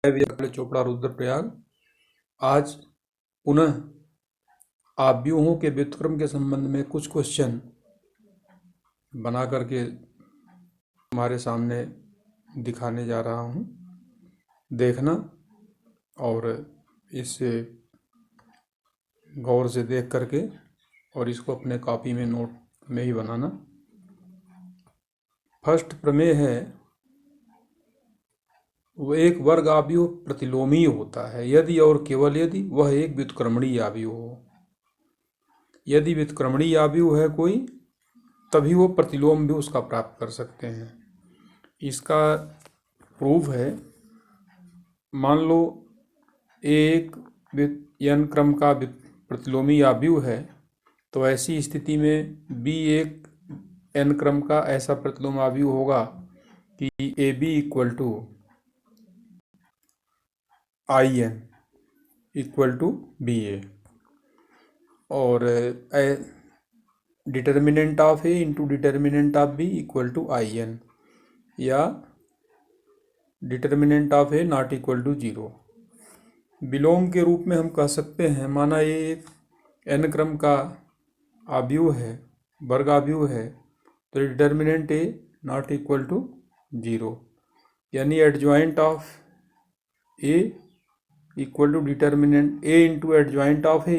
चोपड़ा रुद्रप्रयाग। आज पुनः आव्यूहों के व्युत्क्रम के संबंध में कुछ क्वेश्चन बना करके हमारे सामने दिखाने जा रहा हूँ। देखना और इसे गौर से देख करके और इसको अपने कॉपी में नोट में ही बनाना। फर्स्ट प्रमेय है, वो एक वर्ग आव्यूह प्रतिलोमी होता है यदि और केवल यदि वह एक व्युत्क्रमणीय आव्यूह हो। यदि व्युत्क्रमणीय आव्यूह है कोई, तभी वो प्रतिलोम भी उसका प्राप्त कर सकते हैं। इसका प्रूफ है, मान लो एक n क्रम का प्रतिलोमी आव्यूह है, तो ऐसी स्थिति में b एक n क्रम का ऐसा प्रतिलोम आव्यूह होगा कि AB equal to IN equal to BA और determinant of A into determinant of B equal to IN या determinant of A not equal to 0। विलोम के रूप में हम कह सकते हैं, माना ये एक n क्रम का आव्यूह है, वर्ग आव्यूह है, तो determinant A not equal to 0, यानी adjoint of A equal to determinant A into adjoint of A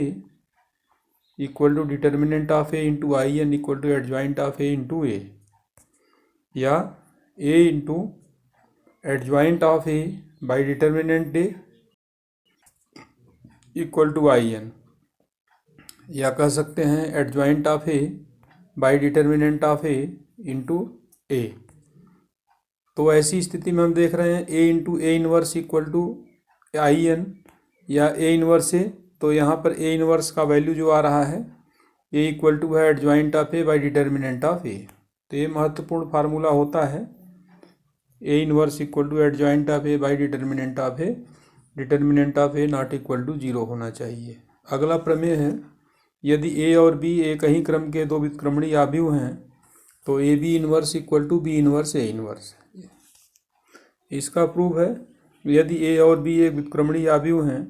equal to determinant of A into IN equal to adjoint of A into A, या A into adjoint of A by determinant A equal to IN, या कह सकते हैं adjoint of A by determinant of A into A। तो ऐसी स्थिति में हम देख रहे हैं A into A inverse equal to IN या A इनवर्स A, तो यहाँ पर A इनवर्स का वैल्यू जो आ रहा है A इक्वल टू है adjoint of A by determinant of A। तो ये महत्वपूर्ण फार्मूला होता है, A inverse equal to adjoint of A by determinant of A, determinant of A not equal to 0 होना चाहिए। अगला प्रमेय है, यदि A और B एक ही क्रम के दो व्युत्क्रमणीय आव्यूह हैं, तो AB inverse equal to B inverse A inverse. इसका प्रूफ है, यदि A और B एक व्युत्क्रमणीय आव्यूह हैं,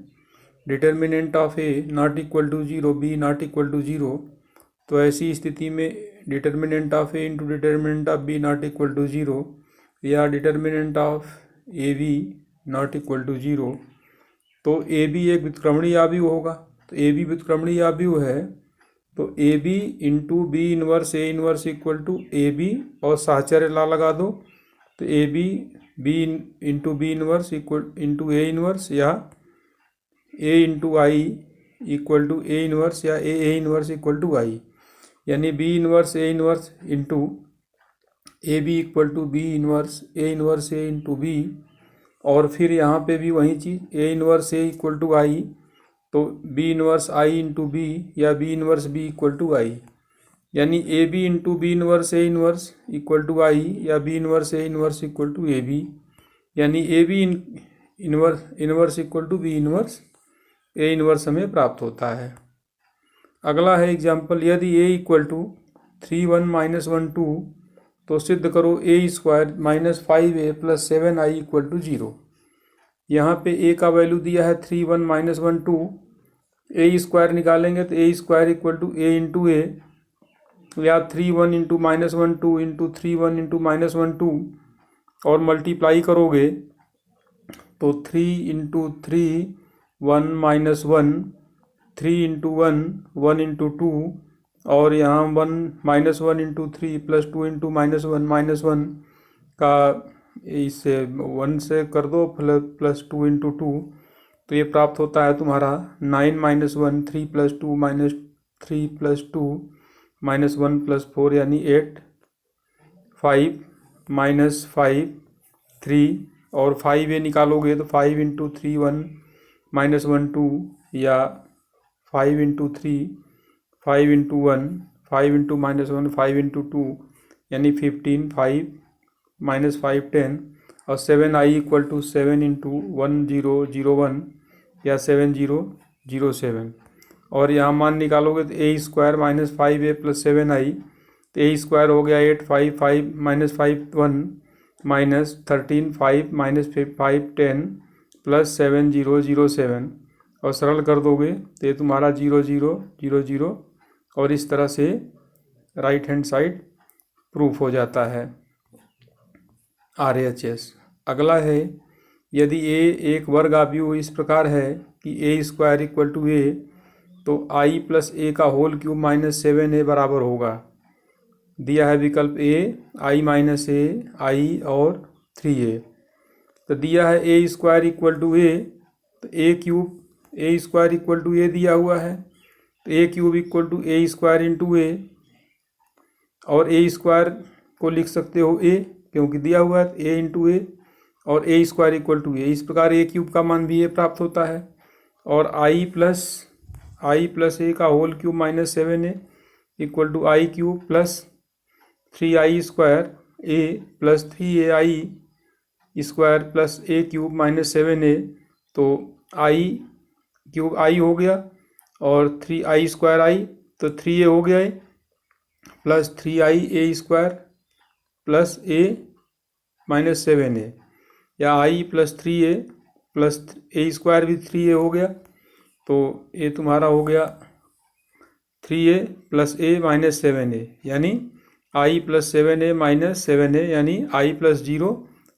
determinant of A not equal to 0, B not equal to 0, तो ऐसी स्थिति में determinant of A into determinant of B not equal to 0 या determinant of AB not equal to 0, तो AB एक व्युत्क्रमणीय आव्यूह होगा। तो AB व्युत्क्रमणीय आव्यूह है, तो AB into B inverse A inverse equal to AB और साहचर्य ला लगा दो, तो AB B into B inverse equal into A inverse या A into I equal to A inverse या A inverse equal to I, यानी B inverse A inverse into AB equal to B inverse A into B, और फिर यहाँ पे भी वही चीज़ A inverse A equal to I, तो B inverse I into B या B inverse B equal to I, यानी AB into B inverse A inverse equal to I या B inverse A inverse equal to AB, यानी AB inverse equal to B inverse A inverse हमें प्राप्त होता है। अगला है एग्जाम्पल, यदि A इक्वल टू 3 1 माइनस 1 2, तो सिद्ध करो A square minus 5A plus 7I equal to 0। यहाँ पे A का वैल्यू दिया है 3 1 माइनस 1 2, A स्क्वायर निकालेंगे तो A square equal to A into A, या 3 1 into minus 1 2 into 3 1 into minus 1 2, और मल्टीप्लाई करोगे तो 3 इंटू 3 1 माइनस 1, 3 इंटू 1 1 इंटू 2, और यहाँ 1 minus 1 into 3 plus 2 into minus 1 का इससे 1 से कर दो प्लस 2 इंटू 2, तो ये प्राप्त होता है तुम्हारा 9 minus 1 3 plus 2 minus 3 plus 2 minus 1 plus 4, यानी 8 5 माइनस 5 3, और 5A निकालोगे तो 5 इंटू 3 1 माइनस 1 2, या 5 into 3 5 into 1 5 into minus 1 5 into 2, यानी 15 5 माइनस 5 10, और 7I इक्वल टू 7 इंटू 1 0 0 1 या 7 0 0 7, और यहाँ मान निकालोगे तो A square minus 5A plus 7I, तो A स्क्वायर हो गया 8 5 5 माइनस 5 1 माइनस 13 5 माइनस 5 10 प्लस 7007 और सरल कर दोगे तो ये तुम्हारा 0000 और इस तरह से राइट हैंड साइड प्रूफ हो जाता है RHS। अगला है, यदि a एक वर्ग आव्यूह इस प्रकार है कि a² = a, तो i + a का होल क्यूब -7a बराबर होगा। दिया है विकल्प a, i - a, i और 3a। तो दिया है a² = a, तो a² = a दिया हुआ है, तो a³ = a² × a, और a² को लिख सकते हो a क्योंकि दिया हुआ है a × a, और a² = a। इस प्रकार a³ का मान भी a प्राप्त होता है, और i + a का whole cube -7a = i³ + 3i² a + 3ai² + a³ -7a। तो i³ i हो गया और 3i² i, तो 3a हो गया प्लस 3ia² + a - 7a, या i + 3a + a² भी 3a हो गया, तो ये तुम्हारा हो गया 3a + a - 7a, यानी i + 7a - 7a, यानी i + 0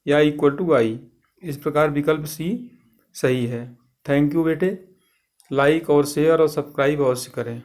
या = i। इस प्रकार विकल्प सी सही है। थैंक यू बेटे। लाइक और शेयर और सब्सक्राइब अवश्य करें।